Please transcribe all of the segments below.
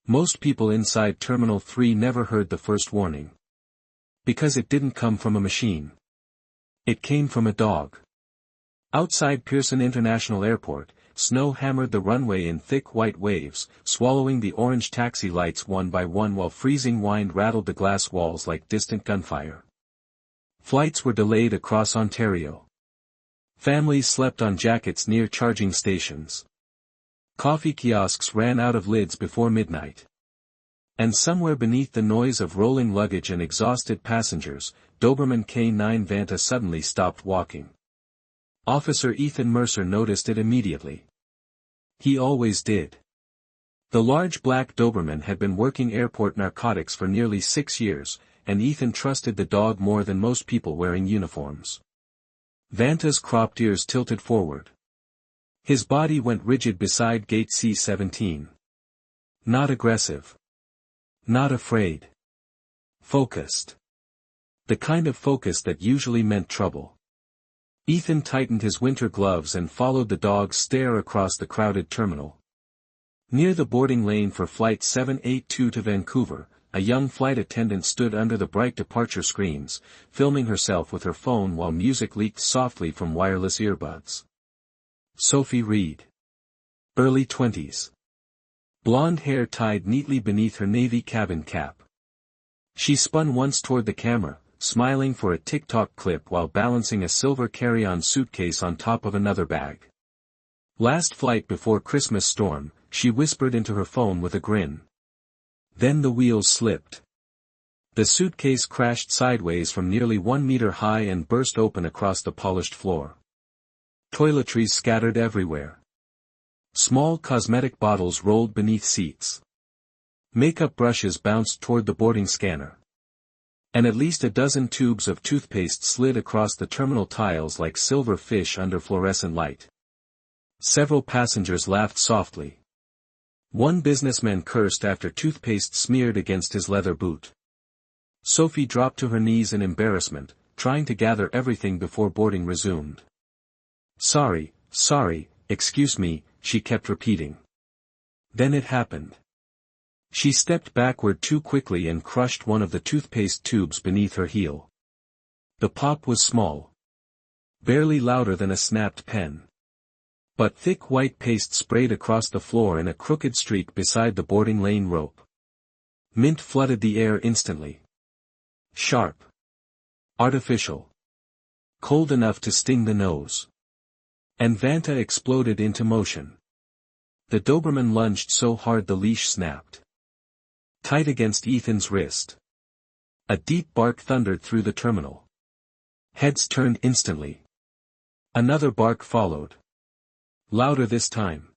Most people inside Terminal 3 never heard the first warning. Because it didn't come from a machine. It came from a dog. Outside Pearson International Airport, snow hammered the runway in thick white waves, swallowing the orange taxi lights one by one while freezing wind rattled the glass walls like distant gunfire. Flights were delayed across Ontario. Families slept on jackets near charging stations. Coffee kiosks ran out of lids before midnight. And somewhere beneath the noise of rolling luggage and exhausted passengers, Doberman K9 Vanta suddenly stopped walking. Officer Ethan Mercer noticed it immediately. He always did. The large black Doberman had been working airport narcotics for nearly 6 years, and Ethan trusted the dog more than most people wearing uniforms. Vanta's cropped ears tilted forward. His body went rigid beside gate C-17. Not aggressive. Not afraid. Focused. The kind of focus that usually meant trouble. Ethan tightened his winter gloves and followed the dog's stare across the crowded terminal. Near the boarding lane for Flight 782 to Vancouver, a young flight attendant stood under the bright departure screens, filming herself with her phone while music leaked softly from wireless earbuds. Sophie Reed. Early 20s. Blonde hair tied neatly beneath her navy cabin cap. She spun once toward the camera, smiling for a TikTok clip while balancing a silver carry-on suitcase on top of another bag. Last flight before Christmas storm, she whispered into her phone with a grin. Then the wheels slipped. The suitcase crashed sideways from nearly 1 meter high and burst open across the polished floor. Toiletries scattered everywhere. Small cosmetic bottles rolled beneath seats. Makeup brushes bounced toward the boarding scanner. And at least a dozen tubes of toothpaste slid across the terminal tiles like silver fish under fluorescent light. Several passengers laughed softly. One businessman cursed after toothpaste smeared against his leather boot. Sophie dropped to her knees in embarrassment, trying to gather everything before boarding resumed. Sorry, excuse me, she kept repeating. Then it happened. She stepped backward too quickly and crushed one of the toothpaste tubes beneath her heel. The pop was small. Barely louder than a snapped pen. But thick white paste sprayed across the floor in a crooked streak beside the boarding lane rope. Mint flooded the air instantly. Sharp. Artificial. Cold enough to sting the nose. And Vanta exploded into motion. The Doberman lunged so hard the leash snapped. Tight against Ethan's wrist. A deep bark thundered through the terminal. Heads turned instantly. Another bark followed. Louder this time.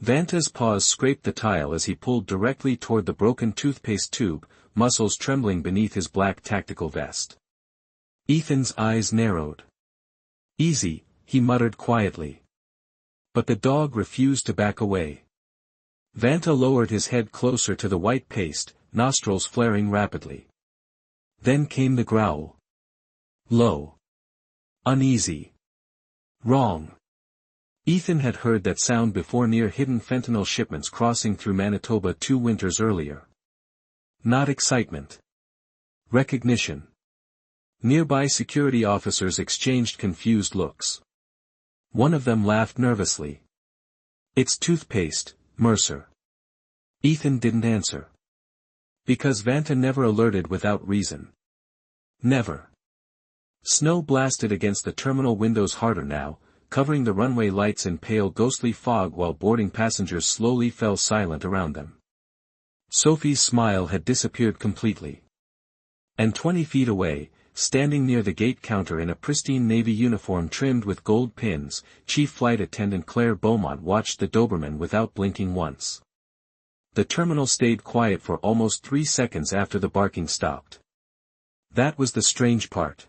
Vanta's paws scraped the tile as he pulled directly toward the broken toothpaste tube, muscles trembling beneath his black tactical vest. Ethan's eyes narrowed. Easy, he muttered quietly. But the dog refused to back away. Vanta lowered his head closer to the white paste, nostrils flaring rapidly. Then came the growl. Low. Uneasy. Wrong. Ethan had heard that sound before near hidden fentanyl shipments crossing through Manitoba 2 winters earlier. Not excitement. Recognition. Nearby security officers exchanged confused looks. One of them laughed nervously. It's toothpaste, Mercer. Ethan didn't answer. Because Vanta never alerted without reason. Never. Snow blasted against the terminal windows harder now, covering the runway lights in pale ghostly fog while boarding passengers slowly fell silent around them. Sophie's smile had disappeared completely. And 20 feet away, standing near the gate counter in a pristine navy uniform trimmed with gold pins, Chief Flight Attendant Claire Beaumont watched the Doberman without blinking once. The terminal stayed quiet for almost 3 seconds after the barking stopped. That was the strange part.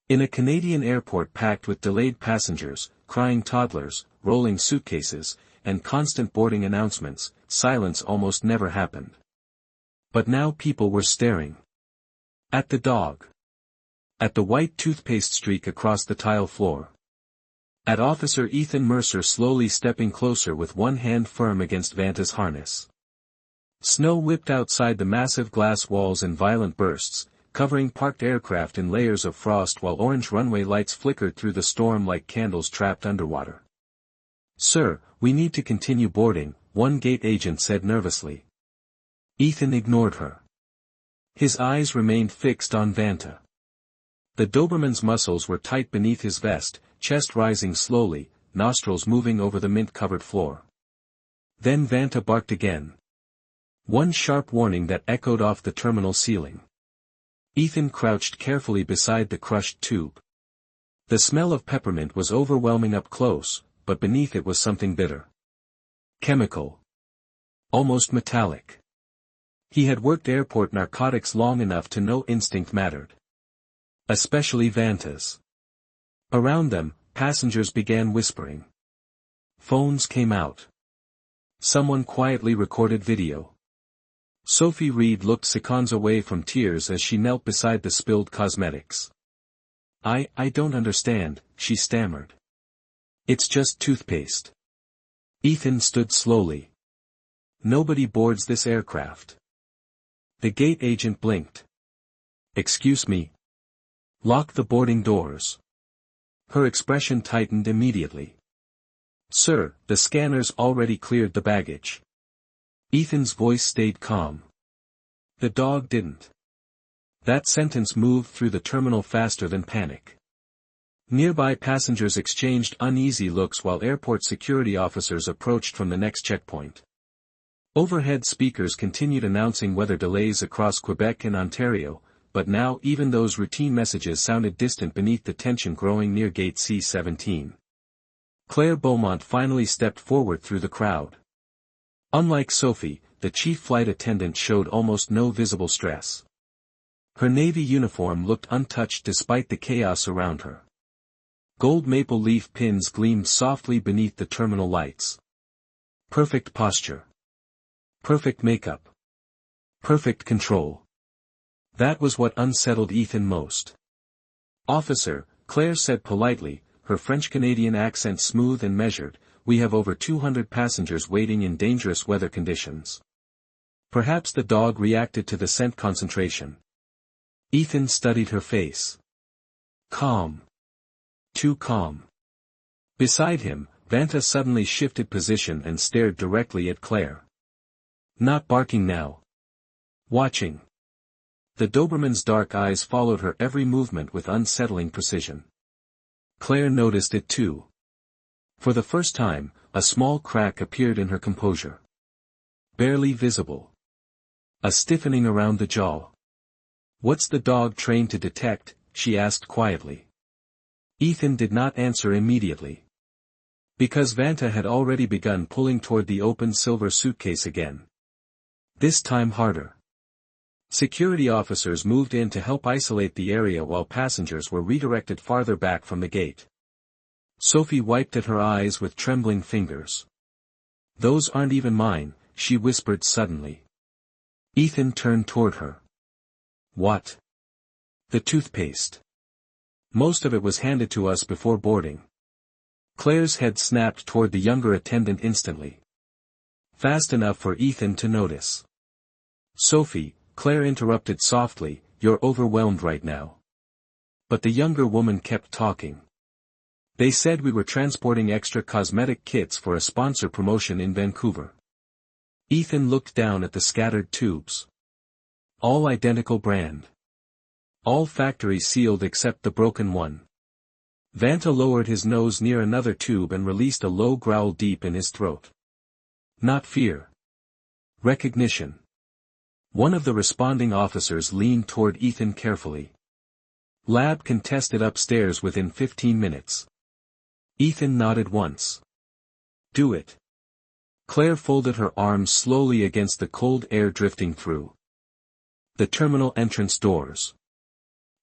In a Canadian airport packed with delayed passengers, crying toddlers, rolling suitcases, and constant boarding announcements, silence almost never happened. But now people were staring. At the dog. At the white toothpaste streak across the tile floor. At Officer Ethan Mercer slowly stepping closer with one hand firm against Vanta's harness. Snow whipped outside the massive glass walls in violent bursts, covering parked aircraft in layers of frost while orange runway lights flickered through the storm like candles trapped underwater. "Sir, we need to continue boarding," one gate agent said nervously. Ethan ignored her. His eyes remained fixed on Vanta. The Doberman's muscles were tight beneath his vest, chest rising slowly, nostrils moving over the mint-covered floor. Then Vanta barked again. One sharp warning that echoed off the terminal ceiling. Ethan crouched carefully beside the crushed tube. The smell of peppermint was overwhelming up close, but beneath it was something bitter. Chemical. Almost metallic. He had worked airport narcotics long enough to know instinct mattered. Especially Vanta's. Around them, passengers began whispering. Phones came out. Someone quietly recorded video. Sophie Reed looked seconds away from tears as she knelt beside the spilled cosmetics. I don't understand," she stammered. "It's just toothpaste." Ethan stood slowly. "Nobody boards this aircraft." The gate agent blinked. "Excuse me." "Lock the boarding doors." Her expression tightened immediately. "Sir, the scanners already cleared the baggage." Ethan's voice stayed calm. "The dog didn't." That sentence moved through the terminal faster than panic. Nearby passengers exchanged uneasy looks while airport security officers approached from the next checkpoint. Overhead speakers continued announcing weather delays across Quebec and Ontario, but now even those routine messages sounded distant beneath the tension growing near Gate C-17. Claire Beaumont finally stepped forward through the crowd. Unlike Sophie, the chief flight attendant showed almost no visible stress. Her navy uniform looked untouched despite the chaos around her. Gold maple leaf pins gleamed softly beneath the terminal lights. Perfect posture. Perfect makeup. Perfect control. That was what unsettled Ethan most. "Officer," Claire said politely, her French-Canadian accent smooth and measured, "we have over 200 passengers waiting in dangerous weather conditions." Perhaps the dog reacted to the scent concentration. Ethan studied her face. Calm. Too calm. Beside him, Vanta suddenly shifted position and stared directly at Claire. Not barking now. Watching. The Doberman's dark eyes followed her every movement with unsettling precision. Claire noticed it too. For the first time, a small crack appeared in her composure. Barely visible. A stiffening around the jaw. "What's the dog trained to detect?" she asked quietly. Ethan did not answer immediately. Because Vanta had already begun pulling toward the open silver suitcase again. This time harder. Security officers moved in to help isolate the area while passengers were redirected farther back from the gate. Sophie wiped at her eyes with trembling fingers. "Those aren't even mine," she whispered suddenly. Ethan turned toward her. "What?" "The toothpaste. Most of it was handed to us before boarding." Claire's head snapped toward the younger attendant instantly. Fast enough for Ethan to notice. "Sophie," Claire interrupted softly, "you're overwhelmed right now." But the younger woman kept talking. "They said we were transporting extra cosmetic kits for a sponsor promotion in Vancouver." Ethan looked down at the scattered tubes. All identical brand. All factory sealed except the broken one. Vanta lowered his nose near another tube and released a low growl deep in his throat. Not fear. Recognition. One of the responding officers leaned toward Ethan carefully. "Lab can test it upstairs within 15 minutes. Ethan nodded once. "Do it." Claire folded her arms slowly against the cold air drifting through the terminal entrance doors.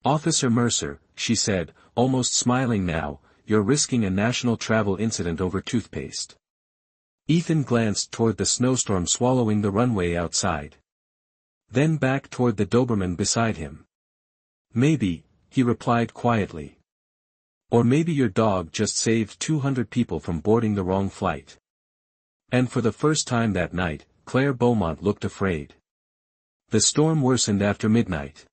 "Officer Mercer," she said, almost smiling now, "you're risking a national travel incident over toothpaste." Ethan glanced toward the snowstorm swallowing the runway outside. Then back toward the Doberman beside him. "Maybe," he replied quietly. "Or maybe your dog just saved 200 people from boarding the wrong flight." And for the first time that night, Claire Beaumont looked afraid. The storm worsened after midnight.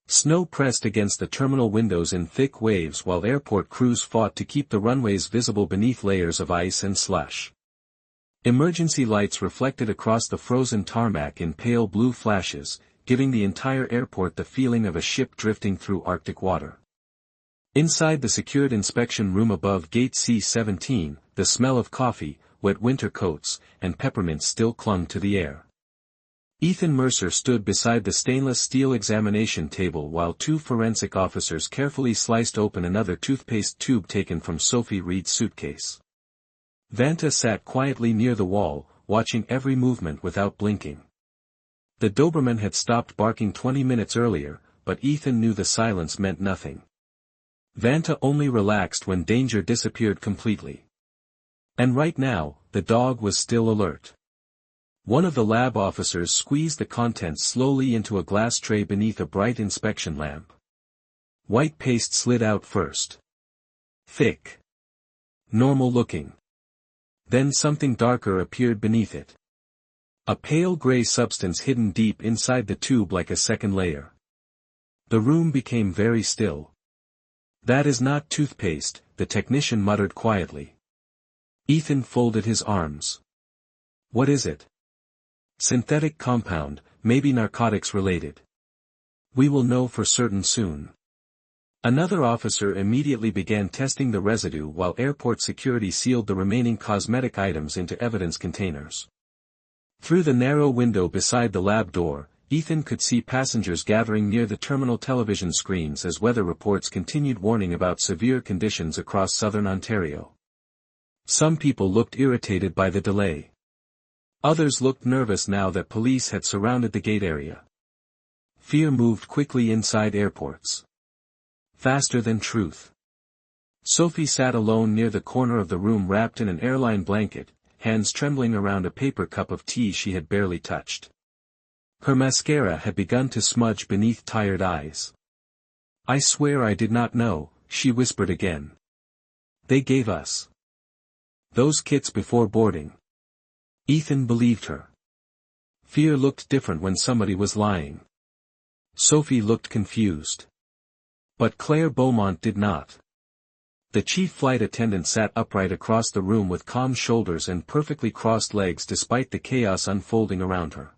Snow pressed against the terminal windows in thick waves while airport crews fought to keep the runways visible beneath layers of ice and slush. Emergency lights reflected across the frozen tarmac in pale blue flashes, giving the entire airport the feeling of a ship drifting through Arctic water. Inside the secured inspection room above Gate C-17, the smell of coffee, wet winter coats, and peppermint still clung to the air. Ethan Mercer stood beside the stainless steel examination table while two forensic officers carefully sliced open another toothpaste tube taken from Sophie Reed's suitcase. Vanta sat quietly near the wall, watching every movement without blinking. The Doberman had stopped barking 20 minutes earlier, but Ethan knew the silence meant nothing. Vanta only relaxed when danger disappeared completely. And right now, the dog was still alert. One of the lab officers squeezed the contents slowly into a glass tray beneath a bright inspection lamp. White paste slid out first. Thick. Normal looking. Then something darker appeared beneath it. A pale gray substance hidden deep inside the tube like a second layer. The room became very still. "That is not toothpaste," the technician muttered quietly. Ethan folded his arms. "What is it?" "Synthetic compound, maybe narcotics related. We will know for certain soon." Another officer immediately began testing the residue while airport security sealed the remaining cosmetic items into evidence containers. Through the narrow window beside the lab door, Ethan could see passengers gathering near the terminal television screens as weather reports continued warning about severe conditions across southern Ontario. Some people looked irritated by the delay. Others looked nervous now that police had surrounded the gate area. Fear moved quickly inside airports. Faster than truth. Sophie sat alone near the corner of the room wrapped in an airline blanket, hands trembling around a paper cup of tea she had barely touched. Her mascara had begun to smudge beneath tired eyes. "I swear I did not know," she whispered again. "They gave us those kits before boarding." Ethan believed her. Fear looked different when somebody was lying. Sophie looked confused. But Claire Beaumont did not. The chief flight attendant sat upright across the room with calm shoulders and perfectly crossed legs despite the chaos unfolding around her.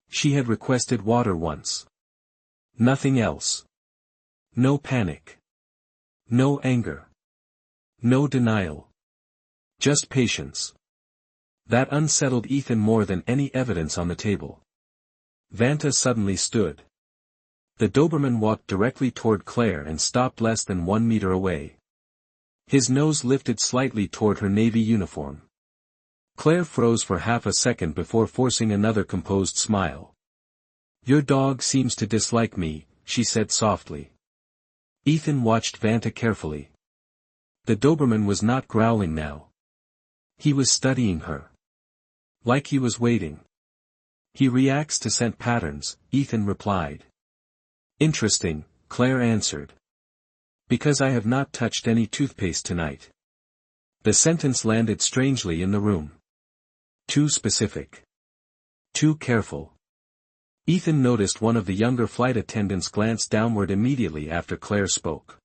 She had requested water once. Nothing else. No panic. No anger. No denial. Just patience. That unsettled Ethan more than any evidence on the table. Vanta suddenly stood. The Doberman walked directly toward Claire and stopped less than 1 meter away. His nose lifted slightly toward her navy uniform. Claire froze for half a second before forcing another composed smile. "Your dog seems to dislike me," she said softly. Ethan watched Vanta carefully. The Doberman was not growling now. He was studying her. Like he was waiting. "He reacts to scent patterns," Ethan replied. "Interesting," Claire answered. "Because I have not touched any toothpaste tonight." The sentence landed strangely in the room. Too specific. Too careful. Ethan noticed one of the younger flight attendants glance downward immediately after Claire spoke.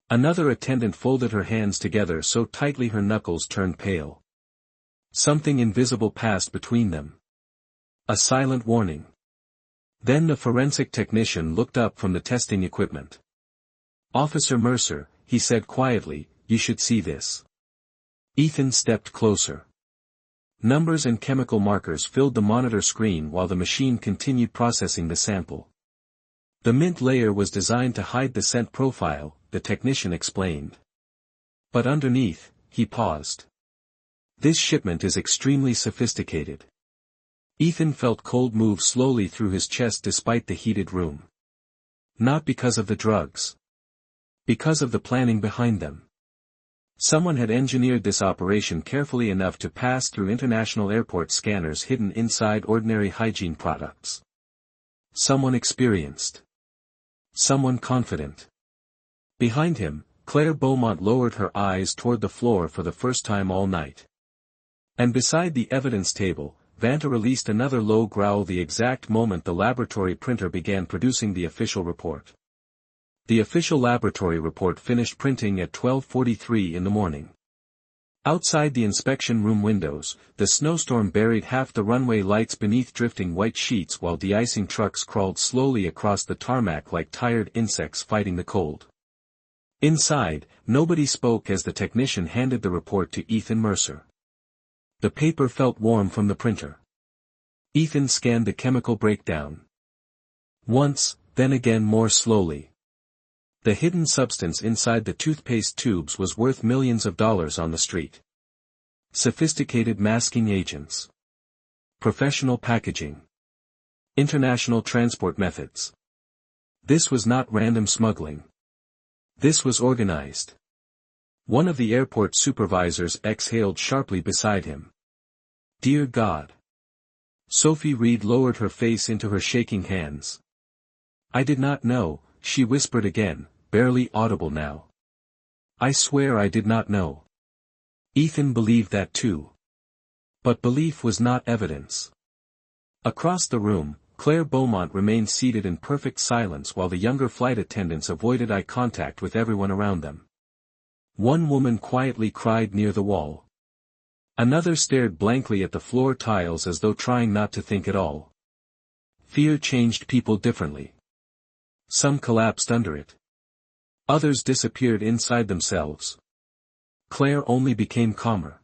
Another attendant folded her hands together so tightly her knuckles turned pale. Something invisible passed between them. A silent warning. Then the forensic technician looked up from the testing equipment. "Officer Mercer," he said quietly, "you should see this." Ethan stepped closer. Numbers and chemical markers filled the monitor screen while the machine continued processing the sample. The mint layer was designed to hide the scent profile, the technician explained. But underneath, he paused. "This shipment is extremely sophisticated." Ethan felt cold move slowly through his chest despite the heated room. Not because of the drugs. Because of the planning behind them. Someone had engineered this operation carefully enough to pass through international airport scanners hidden inside ordinary hygiene products. Someone experienced. Someone confident. Behind him, Claire Beaumont lowered her eyes toward the floor for the first time all night. And beside the evidence table, Vanta released another low growl the exact moment the laboratory printer began producing the official report. The official laboratory report finished printing at 12:43 in the morning. Outside the inspection room windows, the snowstorm buried half the runway lights beneath drifting white sheets while de-icing trucks crawled slowly across the tarmac like tired insects fighting the cold. Inside, nobody spoke as the technician handed the report to Ethan Mercer. The paper felt warm from the printer. Ethan scanned the chemical breakdown. Once, then again more slowly. The hidden substance inside the toothpaste tubes was worth millions of dollars on the street. Sophisticated masking agents. Professional packaging. International transport methods. This was not random smuggling. This was organized. One of the airport supervisors exhaled sharply beside him. Dear God. Sophie Reed lowered her face into her shaking hands. I did not know, she whispered again, barely audible now. I swear I did not know. Ethan believed that too. But belief was not evidence. Across the room, Claire Beaumont remained seated in perfect silence while the younger flight attendants avoided eye contact with everyone around them. One woman quietly cried near the wall. Another stared blankly at the floor tiles as though trying not to think at all. Fear changed people differently. Some collapsed under it. Others disappeared inside themselves. Claire only became calmer.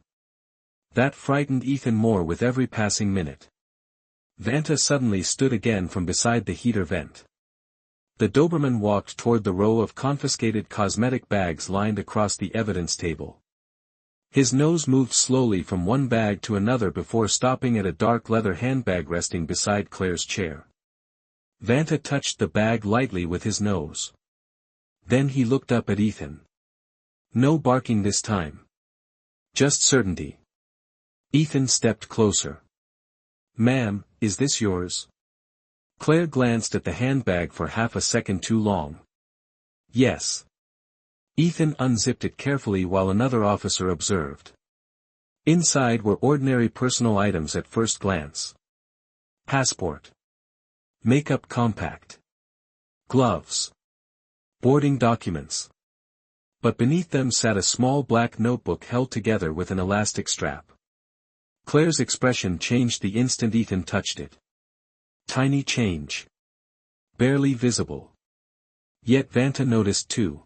That frightened Ethan more with every passing minute. Vanta suddenly stood again from beside the heater vent. The Doberman walked toward the row of confiscated cosmetic bags lined across the evidence table. His nose moved slowly from one bag to another before stopping at a dark leather handbag resting beside Claire's chair. Vanta touched the bag lightly with his nose. Then he looked up at Ethan. No barking this time. Just certainty. Ethan stepped closer. Ma'am, is this yours? Claire glanced at the handbag for half a second too long. Yes. Ethan unzipped it carefully while another officer observed. Inside were ordinary personal items at first glance. Passport. Makeup compact. Gloves. Boarding documents. But beneath them sat a small black notebook held together with an elastic strap. Claire's expression changed the instant Ethan touched it. Tiny change. Barely visible. Yet Vanta noticed too.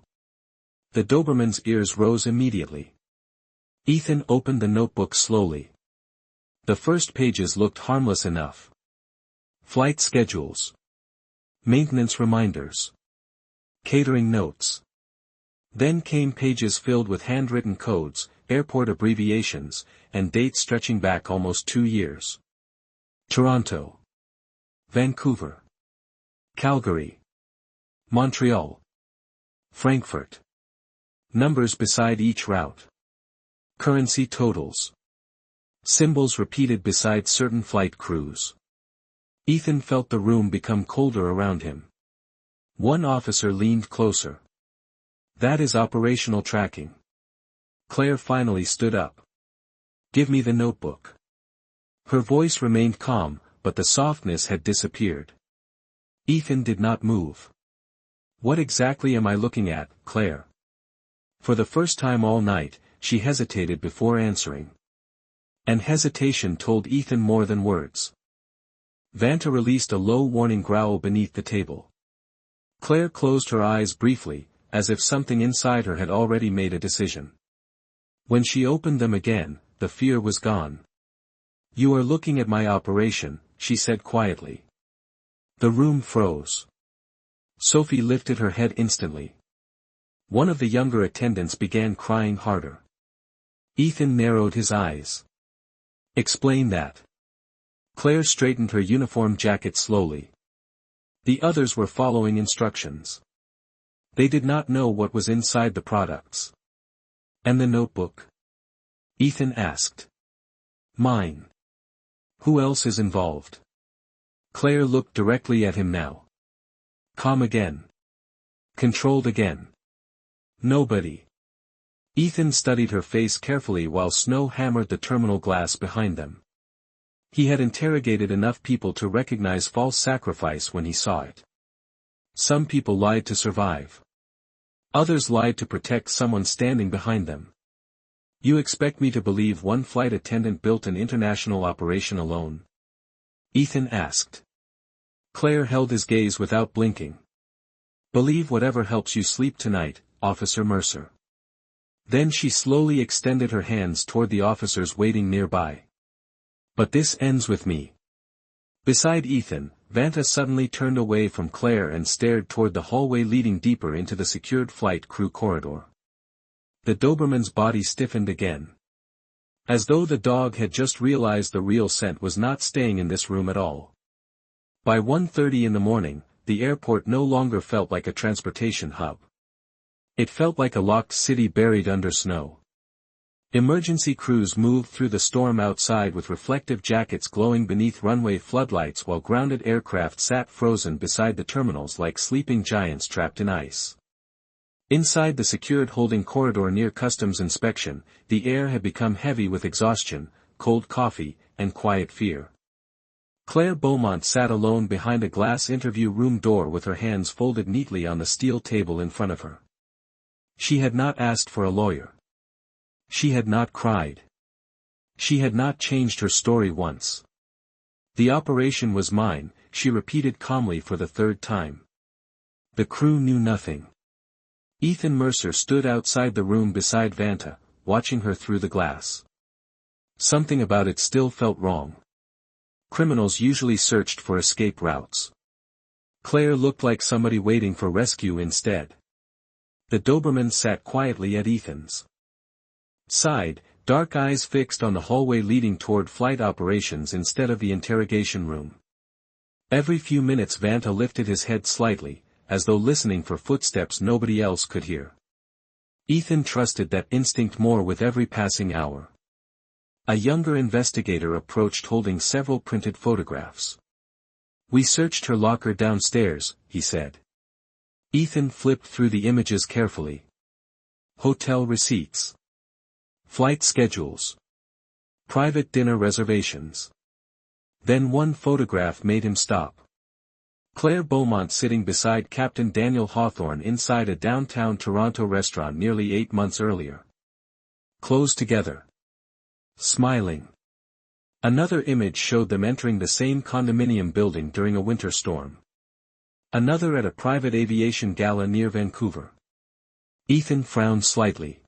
The Doberman's ears rose immediately. Ethan opened the notebook slowly. The first pages looked harmless enough. Flight schedules. Maintenance reminders. Catering notes. Then came pages filled with handwritten codes, airport abbreviations, and dates stretching back almost 2 years. Toronto. Vancouver. Calgary. Montreal. Frankfurt. Numbers beside each route. Currency totals. Symbols repeated beside certain flight crews. Ethan felt the room become colder around him. One officer leaned closer. That is operational tracking. Claire finally stood up. Give me the notebook. Her voice remained calm, but the softness had disappeared. Ethan did not move. What exactly am I looking at, Claire? For the first time all night, she hesitated before answering. And hesitation told Ethan more than words. Vanta released a low warning growl beneath the table. Claire closed her eyes briefly, as if something inside her had already made a decision. When she opened them again, the fear was gone. You are looking at my operation, she said quietly. The room froze. Sophie lifted her head instantly. One of the younger attendants began crying harder. Ethan narrowed his eyes. Explain that. Claire straightened her uniform jacket slowly. The others were following instructions. They did not know what was inside the products. And the notebook? Ethan asked. Mine. Who else is involved? Claire looked directly at him now. Calm again. Controlled again. Nobody. Ethan studied her face carefully while snow hammered the terminal glass behind them. He had interrogated enough people to recognize false sacrifice when he saw it. Some people lied to survive. Others lied to protect someone standing behind them. You expect me to believe one flight attendant built an international operation alone? Ethan asked. Claire held his gaze without blinking. Believe whatever helps you sleep tonight, Officer Mercer. Then she slowly extended her hands toward the officers waiting nearby. But this ends with me. Beside Ethan, Vanta suddenly turned away from Claire and stared toward the hallway leading deeper into the secured flight crew corridor. The Doberman's body stiffened again. As though the dog had just realized the real scent was not staying in this room at all. By 1:30 in the morning, the airport no longer felt like a transportation hub. It felt like a locked city buried under snow. Emergency crews moved through the storm outside with reflective jackets glowing beneath runway floodlights while grounded aircraft sat frozen beside the terminals like sleeping giants trapped in ice. Inside the secured holding corridor near customs inspection, the air had become heavy with exhaustion, cold coffee, and quiet fear. Claire Beaumont sat alone behind a glass interview room door with her hands folded neatly on the steel table in front of her. She had not asked for a lawyer. She had not cried. She had not changed her story once. The operation was mine, she repeated calmly for the third time. The crew knew nothing. Ethan Mercer stood outside the room beside Vanta, watching her through the glass. Something about it still felt wrong. Criminals usually searched for escape routes. Claire looked like somebody waiting for rescue instead. The Doberman sat quietly at Ethan's side, dark eyes fixed on the hallway leading toward flight operations instead of the interrogation room. Every few minutes Vanta lifted his head slightly, as though listening for footsteps nobody else could hear. Ethan trusted that instinct more with every passing hour. A younger investigator approached holding several printed photographs. We searched her locker downstairs, he said. Ethan flipped through the images carefully. Hotel receipts. Flight schedules. Private dinner reservations. Then one photograph made him stop. Claire Beaumont sitting beside Captain Daniel Hawthorne inside a downtown Toronto restaurant nearly 8 months earlier. Close together. Smiling. Another image showed them entering the same condominium building during a winter storm. Another at a private aviation gala near Vancouver. Ethan frowned slightly.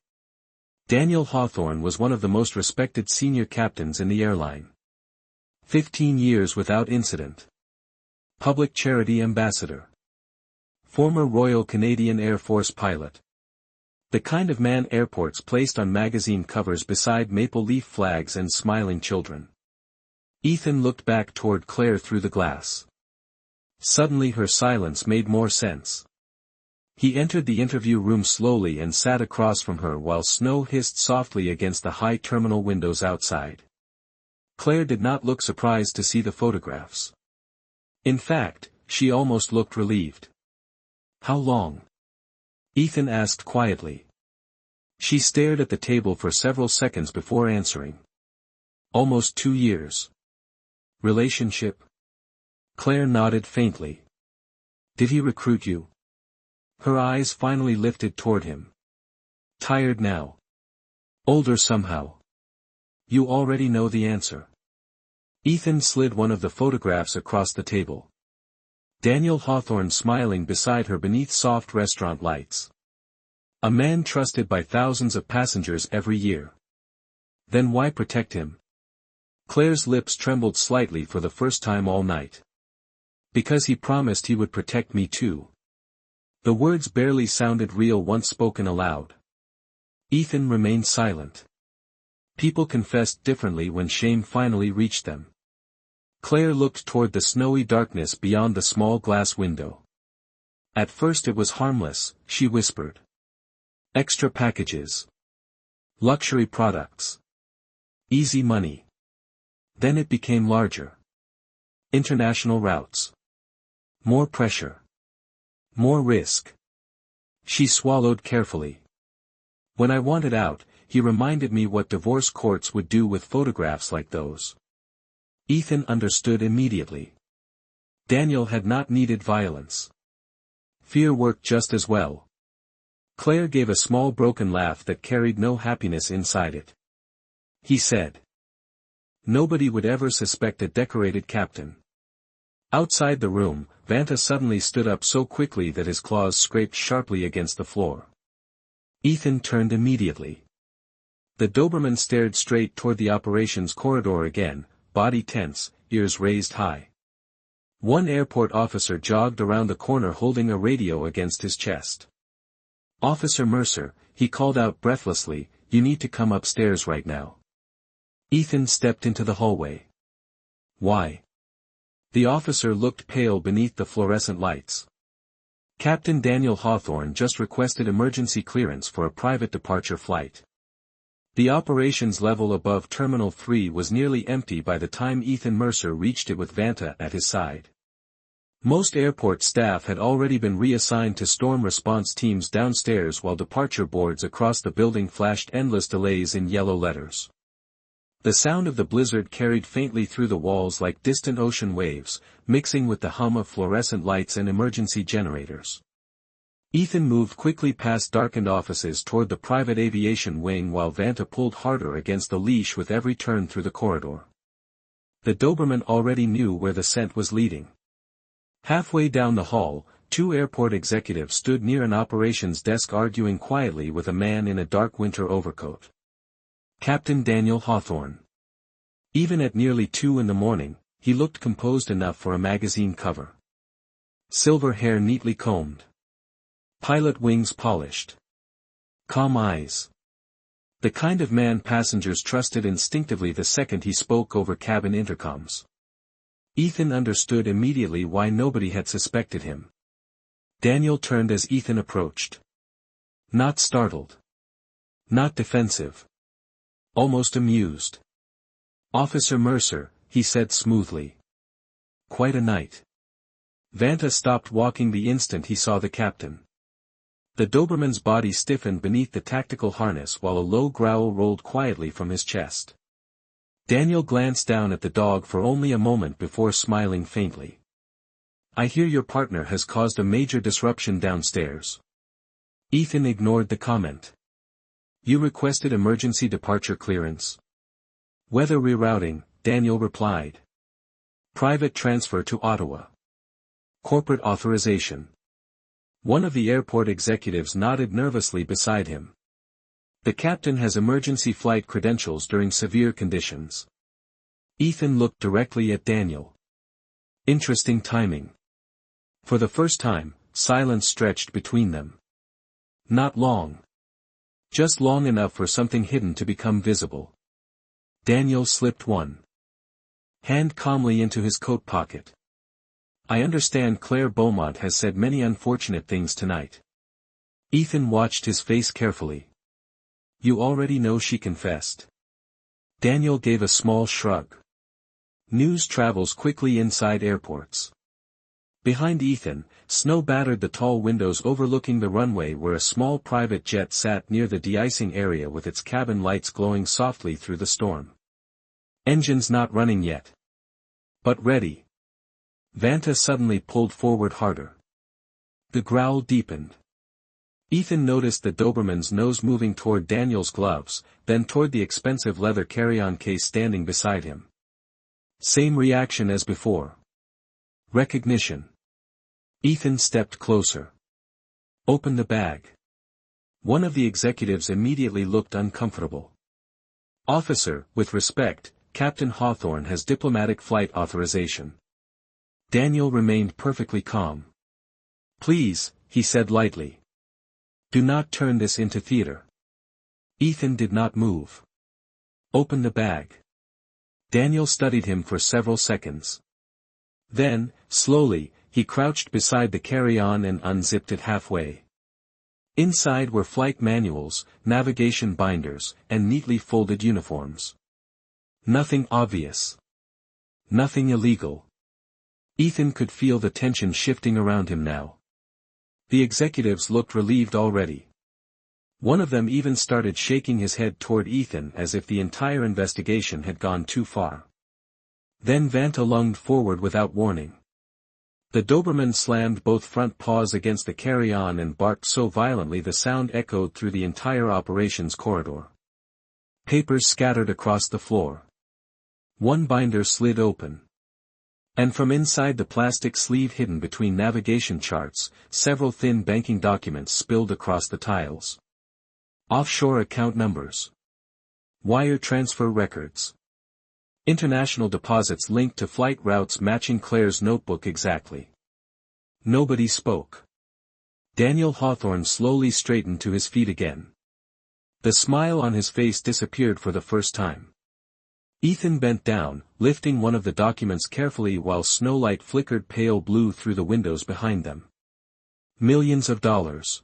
Daniel Hawthorne was one of the most respected senior captains in the airline. 15 years without incident. Public charity ambassador. Former Royal Canadian Air Force pilot. The kind of man airports placed on magazine covers beside maple leaf flags and smiling children. Ethan looked back toward Claire through the glass. Suddenly her silence made more sense. He entered the interview room slowly and sat across from her while snow hissed softly against the high terminal windows outside. Claire did not look surprised to see the photographs. In fact, she almost looked relieved. How long? Ethan asked quietly. She stared at the table for several seconds before answering. Almost 2 years. Relationship? Claire nodded faintly. Did he recruit you? Her eyes finally lifted toward him. Tired now. Older somehow. You already know the answer. Ethan slid one of the photographs across the table. Daniel Hawthorne smiling beside her beneath soft restaurant lights. A man trusted by thousands of passengers every year. Then why protect him? Claire's lips trembled slightly for the first time all night. Because he promised he would protect me too. The words barely sounded real once spoken aloud. Ethan remained silent. People confessed differently when shame finally reached them. Claire looked toward the snowy darkness beyond the small glass window. At first it was harmless, she whispered. Extra packages. Luxury products. Easy money. Then it became larger. International routes. More pressure. More risk. She swallowed carefully. When I wanted out, he reminded me what divorce courts would do with photographs like those. Ethan understood immediately. Daniel had not needed violence. Fear worked just as well. Claire gave a small broken laugh that carried no happiness inside it. He said. Nobody would ever suspect a decorated captain. Outside the room, Vanta suddenly stood up so quickly that his claws scraped sharply against the floor. Ethan turned immediately. The Doberman stared straight toward the operations corridor again, body tense, ears raised high. One airport officer jogged around the corner holding a radio against his chest. Officer Mercer, he called out breathlessly, you need to come upstairs right now. Ethan stepped into the hallway. Why? The officer looked pale beneath the fluorescent lights. Captain Daniel Hawthorne just requested emergency clearance for a private departure flight. The operations level above Terminal 3 was nearly empty by the time Ethan Mercer reached it with Vanta at his side. Most airport staff had already been reassigned to storm response teams downstairs while departure boards across the building flashed endless delays in yellow letters. The sound of the blizzard carried faintly through the walls like distant ocean waves, mixing with the hum of fluorescent lights and emergency generators. Ethan moved quickly past darkened offices toward the private aviation wing while Vanta pulled harder against the leash with every turn through the corridor. The Doberman already knew where the scent was leading. Halfway down the hall, two airport executives stood near an operations desk arguing quietly with a man in a dark winter overcoat. Captain Daniel Hawthorne. Even at nearly 2 in the morning, he looked composed enough for a magazine cover. Silver hair neatly combed. Pilot wings polished. Calm eyes. The kind of man passengers trusted instinctively the second he spoke over cabin intercoms. Ethan understood immediately why nobody had suspected him. Daniel turned as Ethan approached. Not startled. Not defensive. Almost amused. Officer Mercer, he said smoothly. Quite a night. Vanta stopped walking the instant he saw the captain. The Doberman's body stiffened beneath the tactical harness while a low growl rolled quietly from his chest. Daniel glanced down at the dog for only a moment before smiling faintly. I hear your partner has caused a major disruption downstairs. Ethan ignored the comment. You requested emergency departure clearance. Weather rerouting, Daniel replied. Private transfer to Ottawa. Corporate authorization. One of the airport executives nodded nervously beside him. The captain has emergency flight credentials during severe conditions. Ethan looked directly at Daniel. Interesting timing. For the first time, silence stretched between them. Not long. Just long enough for something hidden to become visible. Daniel slipped one hand calmly into his coat pocket. I understand Claire Beaumont has said many unfortunate things tonight. Ethan watched his face carefully. You already know she confessed. Daniel gave a small shrug. News travels quickly inside airports. Behind Ethan, snow battered the tall windows overlooking the runway where a small private jet sat near the de-icing area with its cabin lights glowing softly through the storm. Engines not running yet. But ready. Vanta suddenly pulled forward harder. The growl deepened. Ethan noticed the Doberman's nose moving toward Daniel's gloves, then toward the expensive leather carry-on case standing beside him. Same reaction as before. Recognition. Ethan stepped closer. Open the bag. One of the executives immediately looked uncomfortable. Officer, with respect, Captain Hawthorne has diplomatic flight authorization. Daniel remained perfectly calm. Please, he said lightly. Do not turn this into theater. Ethan did not move. Open the bag. Daniel studied him for several seconds. Then, slowly, he crouched beside the carry-on and unzipped it halfway. Inside were flight manuals, navigation binders, and neatly folded uniforms. Nothing obvious. Nothing illegal. Ethan could feel the tension shifting around him now. The executives looked relieved already. One of them even started shaking his head toward Ethan as if the entire investigation had gone too far. Then Vanta lunged forward without warning. The Doberman slammed both front paws against the carry-on and barked so violently the sound echoed through the entire operations corridor. Papers scattered across the floor. One binder slid open. And from inside the plastic sleeve hidden between navigation charts, several thin banking documents spilled across the tiles. Offshore account numbers. Wire transfer records. International deposits linked to flight routes matching Claire's notebook exactly. Nobody spoke. Daniel Hawthorne slowly straightened to his feet again. The smile on his face disappeared for the first time. Ethan bent down, lifting one of the documents carefully while snowlight flickered pale blue through the windows behind them. Millions of dollars.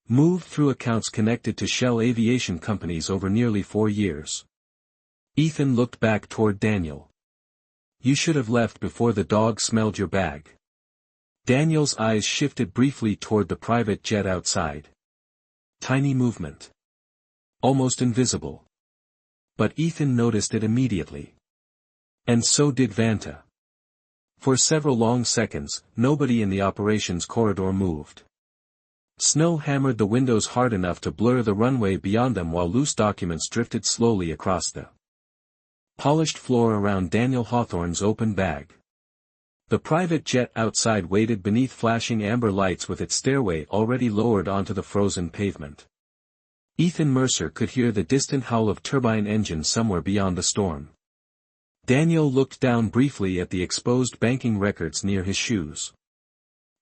Moved through accounts connected to Shell aviation companies over nearly 4 years. Ethan looked back toward Daniel. You should have left before the dog smelled your bag. Daniel's eyes shifted briefly toward the private jet outside. Tiny movement. Almost invisible. But Ethan noticed it immediately. And so did Vanta. For several long seconds, nobody in the operations corridor moved. Snow hammered the windows hard enough to blur the runway beyond them while loose documents drifted slowly across the polished floor around Daniel Hawthorne's open bag. The private jet outside waited beneath flashing amber lights with its stairway already lowered onto the frozen pavement. Ethan Mercer could hear the distant howl of turbine engines somewhere beyond the storm. Daniel looked down briefly at the exposed banking records near his shoes.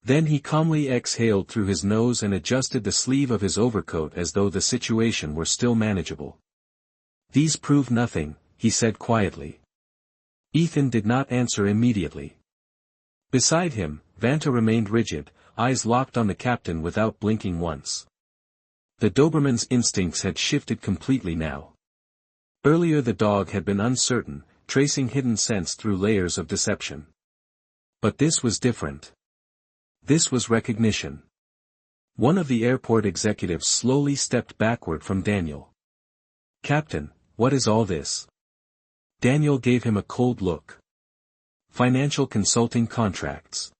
Then he calmly exhaled through his nose and adjusted the sleeve of his overcoat as though the situation were still manageable. These prove nothing, he said quietly. Ethan did not answer immediately. Beside him, Vanta remained rigid, eyes locked on the captain without blinking once. The Doberman's instincts had shifted completely now. Earlier the dog had been uncertain, tracing hidden scents through layers of deception. But this was different. This was recognition. One of the airport executives slowly stepped backward from Daniel. Captain, what is all this? Daniel gave him a cold look. Financial consulting contracts.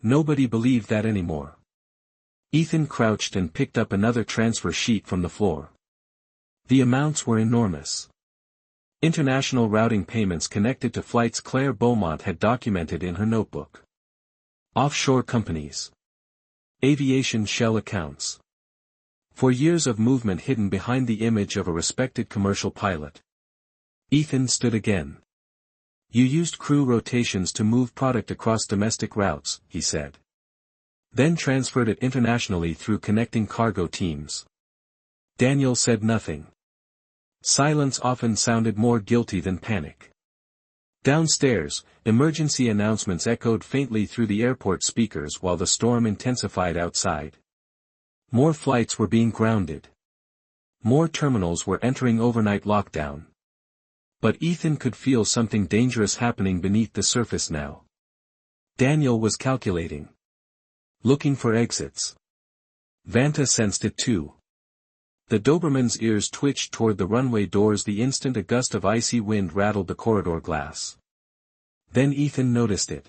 Nobody believed that anymore. Ethan crouched and picked up another transfer sheet from the floor. The amounts were enormous. International routing payments connected to flights Claire Beaumont had documented in her notebook. Offshore companies. Aviation shell accounts. For years of movement hidden behind the image of a respected commercial pilot. Ethan stood again. You used crew rotations to move product across domestic routes, he said. Then transferred it internationally through connecting cargo teams. Daniel said nothing. Silence often sounded more guilty than panic. Downstairs, emergency announcements echoed faintly through the airport speakers while the storm intensified outside. More flights were being grounded. More terminals were entering overnight lockdown. But Ethan could feel something dangerous happening beneath the surface now. Daniel was calculating. Looking for exits. Vanta sensed it too. The Doberman's ears twitched toward the runway doors the instant a gust of icy wind rattled the corridor glass. Then Ethan noticed it.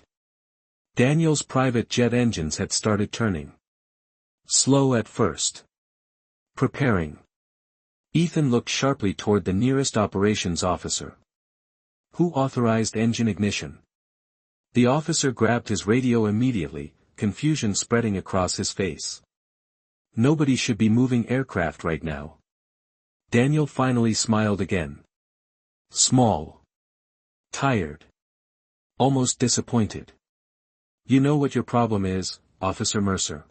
Daniel's private jet engines had started turning. Slow at first. Preparing. Ethan looked sharply toward the nearest operations officer. Who authorized engine ignition? The officer grabbed his radio immediately, confusion spreading across his face. Nobody should be moving aircraft right now. Daniel finally smiled again. Small. Tired. Almost disappointed. You know what your problem is, Officer Mercer.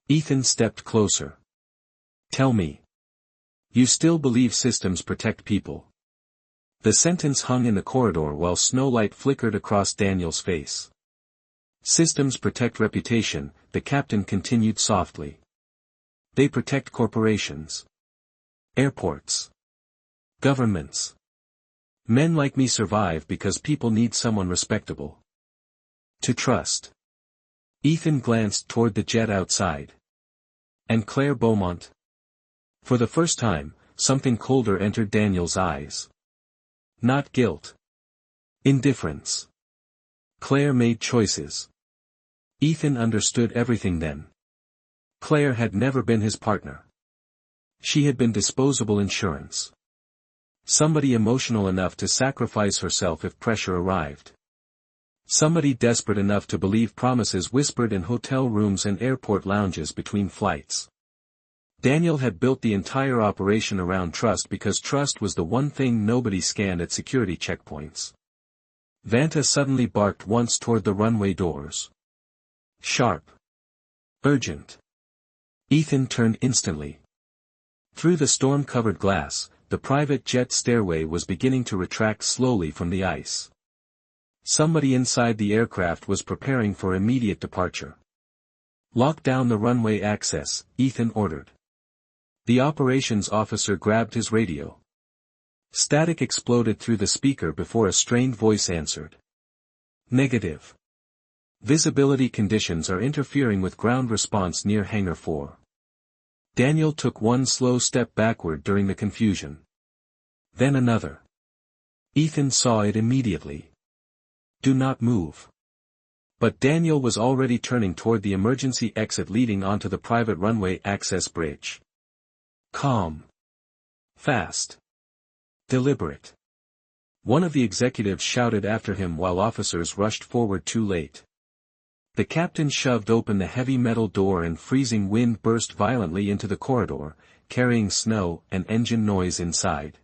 Ethan stepped closer. Tell me. You still believe systems protect people? The sentence hung in the corridor while snowlight flickered across Daniel's face. Systems protect reputation, the captain continued softly. They protect corporations. Airports. Governments. Men like me survive because people need someone respectable to trust. Ethan glanced toward the jet outside. And Claire Beaumont? For the first time, something colder entered Daniel's eyes. Not guilt. Indifference. Claire made choices. Ethan understood everything then. Claire had never been his partner. She had been disposable insurance. Somebody emotional enough to sacrifice herself if pressure arrived. Somebody desperate enough to believe promises whispered in hotel rooms and airport lounges between flights. Daniel had built the entire operation around trust because trust was the one thing nobody scanned at security checkpoints. Vanta suddenly barked once toward the runway doors. Sharp. Urgent. Ethan turned instantly. Through the storm-covered glass, the private jet stairway was beginning to retract slowly from the ice. Somebody inside the aircraft was preparing for immediate departure. Lock down the runway access, Ethan ordered. The operations officer grabbed his radio. Static exploded through the speaker before a strained voice answered. Negative. Visibility conditions are interfering with ground response near Hangar 4. Daniel took one slow step backward during the confusion. Then another. Ethan saw it immediately. Do not move. But Daniel was already turning toward the emergency exit leading onto the private runway access bridge. Calm. Fast. Deliberate. One of the executives shouted after him while officers rushed forward too late. The captain shoved open the heavy metal door and freezing wind burst violently into the corridor, carrying snow and engine noise inside.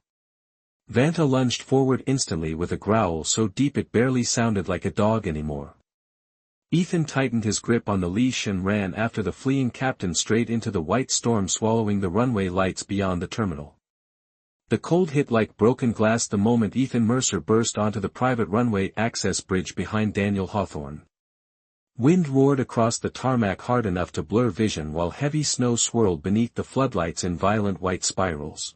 Vanta lunged forward instantly with a growl so deep it barely sounded like a dog anymore. Ethan tightened his grip on the leash and ran after the fleeing captain straight into the white storm swallowing the runway lights beyond the terminal. The cold hit like broken glass the moment Ethan Mercer burst onto the private runway access bridge behind Daniel Hawthorne. Wind roared across the tarmac hard enough to blur vision while heavy snow swirled beneath the floodlights in violent white spirals.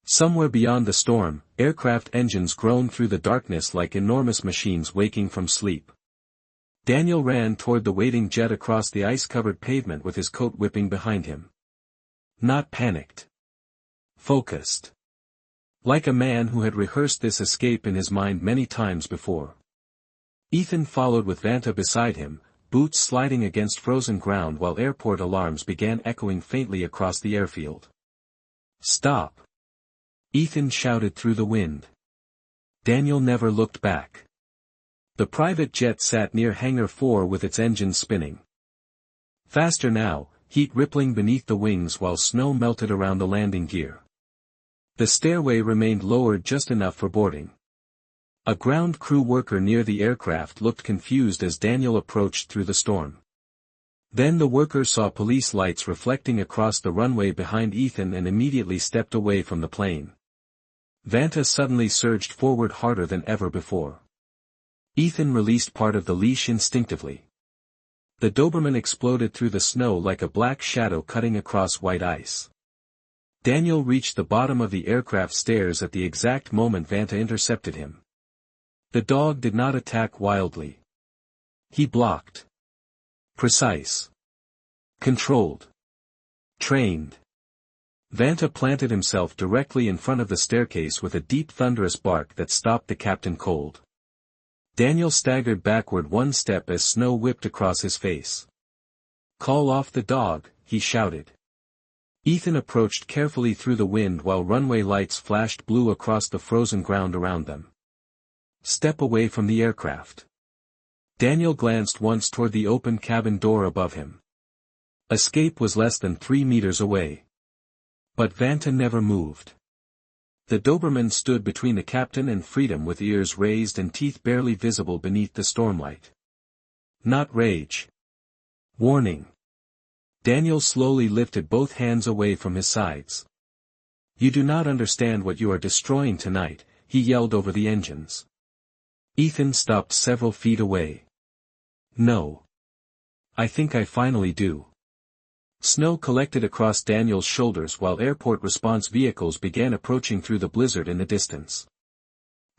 Somewhere beyond the storm, aircraft engines groaned through the darkness like enormous machines waking from sleep. Daniel ran toward the waiting jet across the ice-covered pavement with his coat whipping behind him. Not panicked. Focused. Like a man who had rehearsed this escape in his mind many times before. Ethan followed with Vanta beside him, boots sliding against frozen ground while airport alarms began echoing faintly across the airfield. Stop! Ethan shouted through the wind. Daniel never looked back. The private jet sat near Hangar 4 with its engines spinning. Faster now, heat rippling beneath the wings while snow melted around the landing gear. The stairway remained lowered just enough for boarding. A ground crew worker near the aircraft looked confused as Daniel approached through the storm. Then the worker saw police lights reflecting across the runway behind Ethan and immediately stepped away from the plane. Vanta suddenly surged forward harder than ever before. Ethan released part of the leash instinctively. The Doberman exploded through the snow like a black shadow cutting across white ice. Daniel reached the bottom of the aircraft stairs at the exact moment Vanta intercepted him. The dog did not attack wildly. He blocked. Precise. Controlled. Trained. Vanta planted himself directly in front of the staircase with a deep thunderous bark that stopped the captain cold. Daniel staggered backward one step as snow whipped across his face. Call off the dog, he shouted. Ethan approached carefully through the wind while runway lights flashed blue across the frozen ground around them. Step away from the aircraft. Daniel glanced once toward the open cabin door above him. Escape was less than 3 meters away. But Vanta never moved. The Doberman stood between the captain and freedom with ears raised and teeth barely visible beneath the stormlight. Not rage. Warning. Daniel slowly lifted both hands away from his sides. You do not understand what you are destroying tonight, he yelled over the engines. Ethan stopped several feet away. No. I think I finally do. Snow collected across Daniel's shoulders while airport response vehicles began approaching through the blizzard in the distance.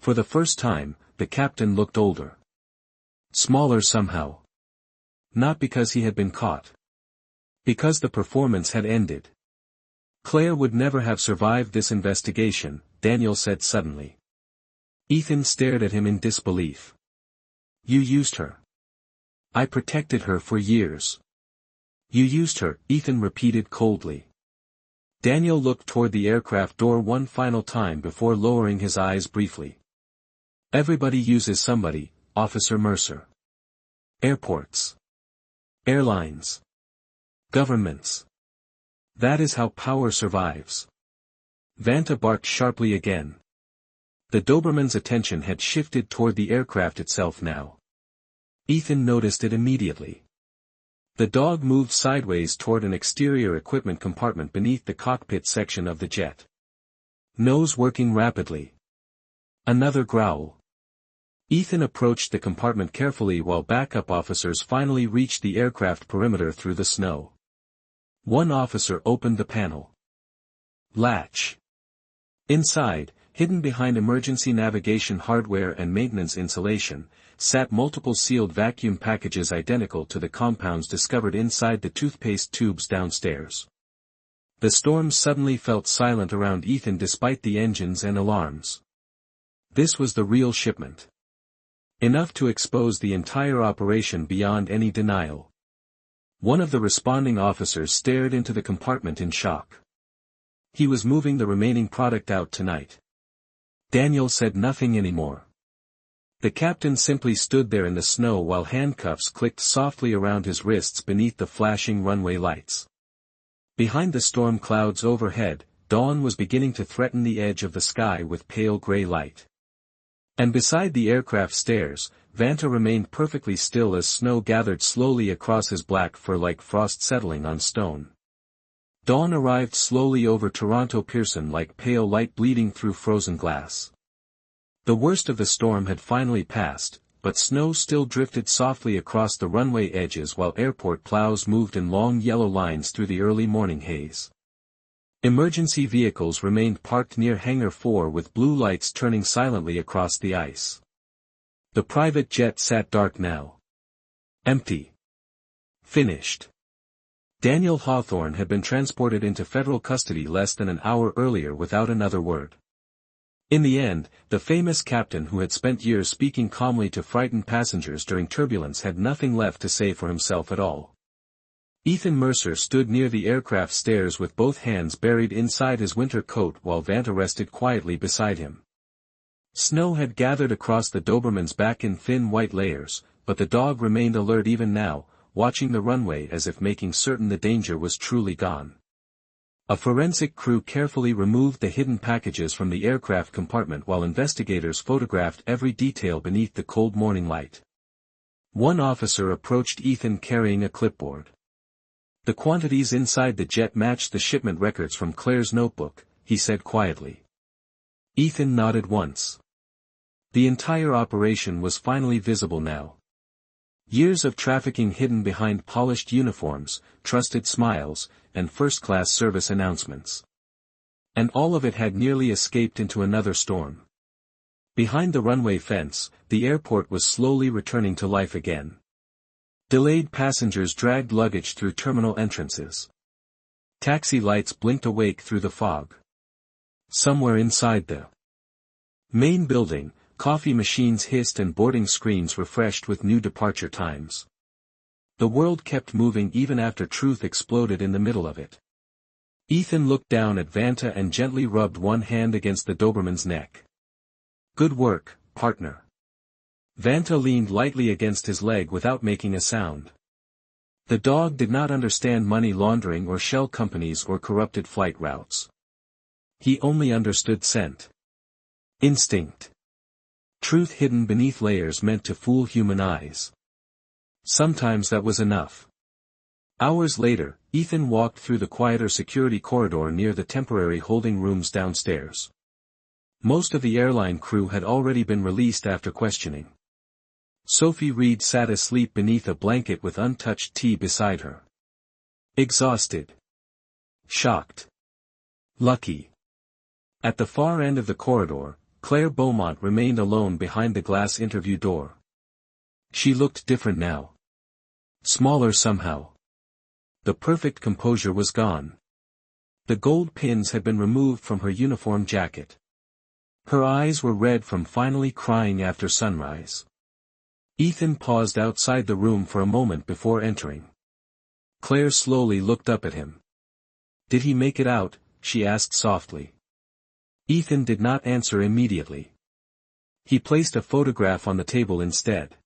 For the first time, the captain looked older. Smaller somehow. Not because he had been caught. Because the performance had ended. Claire would never have survived this investigation, Daniel said suddenly. Ethan stared at him in disbelief. You used her. I protected her for years. You used her, Ethan repeated coldly. Daniel looked toward the aircraft door one final time before lowering his eyes briefly. Everybody uses somebody, Officer Mercer. Airports. Airlines. Governments. That is how power survives. Vanta barked sharply again. The Doberman's attention had shifted toward the aircraft itself now. Ethan noticed it immediately. The dog moved sideways toward an exterior equipment compartment beneath the cockpit section of the jet. Nose working rapidly. Another growl. Ethan approached the compartment carefully while backup officers finally reached the aircraft perimeter through the snow. One officer opened the panel. Latch. Inside, hidden behind emergency navigation hardware and maintenance insulation, sat multiple sealed vacuum packages identical to the compounds discovered inside the toothpaste tubes downstairs. The storm suddenly felt silent around Ethan despite the engines and alarms. This was the real shipment. Enough to expose the entire operation beyond any denial. One of the responding officers stared into the compartment in shock. He was moving the remaining product out tonight. Daniel said nothing anymore. The captain simply stood there in the snow while handcuffs clicked softly around his wrists beneath the flashing runway lights. Behind the storm clouds overhead, dawn was beginning to threaten the edge of the sky with pale gray light. And beside the aircraft stairs, Vanta remained perfectly still as snow gathered slowly across his black fur like frost settling on stone. Dawn arrived slowly over Toronto Pearson like pale light bleeding through frozen glass. The worst of the storm had finally passed, but snow still drifted softly across the runway edges while airport plows moved in long yellow lines through the early morning haze. Emergency vehicles remained parked near Hangar 4 with blue lights turning silently across the ice. The private jet sat dark now. Empty. Finished. Daniel Hawthorne had been transported into federal custody less than an hour earlier without another word. In the end, the famous captain who had spent years speaking calmly to frightened passengers during turbulence had nothing left to say for himself at all. Ethan Mercer stood near the aircraft stairs with both hands buried inside his winter coat while Vanta rested quietly beside him. Snow had gathered across the Doberman's back in thin white layers, but the dog remained alert even now, watching the runway as if making certain the danger was truly gone. A forensic crew carefully removed the hidden packages from the aircraft compartment while investigators photographed every detail beneath the cold morning light. One officer approached Ethan carrying a clipboard. The quantities inside the jet matched the shipment records from Claire's notebook, he said quietly. Ethan nodded once. The entire operation was finally visible now. Years of trafficking hidden behind polished uniforms, trusted smiles, and first-class service announcements. And all of it had nearly escaped into another storm. Behind the runway fence, the airport was slowly returning to life again. Delayed passengers dragged luggage through terminal entrances. Taxi lights blinked awake through the fog. Somewhere inside the main building, coffee machines hissed and boarding screens refreshed with new departure times. The world kept moving even after truth exploded in the middle of it. Ethan looked down at Vanta and gently rubbed one hand against the Doberman's neck. Good work, partner. Vanta leaned lightly against his leg without making a sound. The dog did not understand money laundering or shell companies or corrupted flight routes. He only understood scent. Instinct. Truth hidden beneath layers meant to fool human eyes. Sometimes that was enough. Hours later, Ethan walked through the quieter security corridor near the temporary holding rooms downstairs. Most of the airline crew had already been released after questioning. Sophie Reed sat asleep beneath a blanket with untouched tea beside her. Exhausted. Shocked. Lucky. At the far end of the corridor, Claire Beaumont remained alone behind the glass interview door. She looked different now. Smaller somehow. The perfect composure was gone. The gold pins had been removed from her uniform jacket. Her eyes were red from finally crying after sunrise. Ethan paused outside the room for a moment before entering. Claire slowly looked up at him. "Did he make it out?" she asked softly. Ethan did not answer immediately. He placed a photograph on the table instead.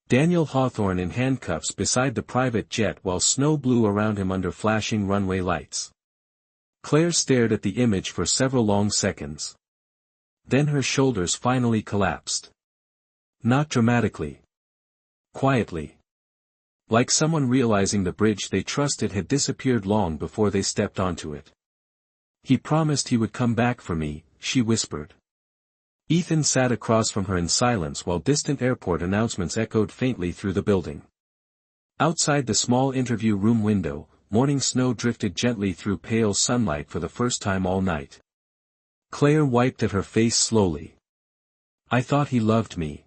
Daniel Hawthorne in handcuffs beside the private jet while snow blew around him under flashing runway lights. Claire stared at the image for several long seconds. Then her shoulders finally collapsed. Not dramatically. Quietly. Like someone realizing the bridge they trusted had disappeared long before they stepped onto it. "He promised he would come back for me," she whispered. Ethan sat across from her in silence while distant airport announcements echoed faintly through the building. Outside the small interview room window, morning snow drifted gently through pale sunlight for the first time all night. Claire wiped at her face slowly. "I thought he loved me."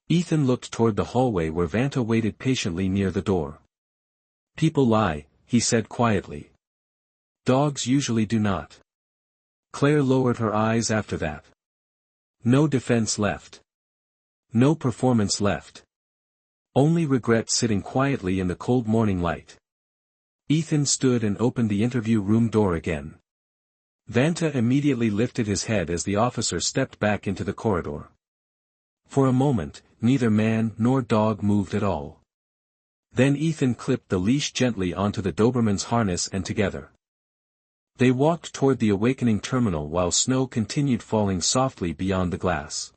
Ethan looked toward the hallway where Vanta waited patiently near the door. "People lie," he said quietly. "Dogs usually do not." Claire lowered her eyes after that. No defense left. No performance left. Only regret sitting quietly in the cold morning light. Ethan stood and opened the interview room door again. Vanta immediately lifted his head as the officer stepped back into the corridor. For a moment, neither man nor dog moved at all. Then Ethan clipped the leash gently onto the Doberman's harness and together they walked toward the awakening terminal while snow continued falling softly beyond the glass.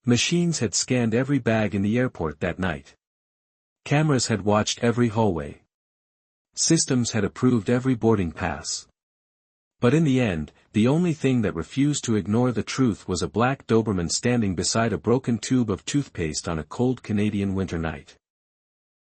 Machines had scanned every bag in the airport that night. Cameras had watched every hallway. Systems had approved every boarding pass. But in the end, the only thing that refused to ignore the truth was a black Doberman standing beside a broken tube of toothpaste on a cold Canadian winter night.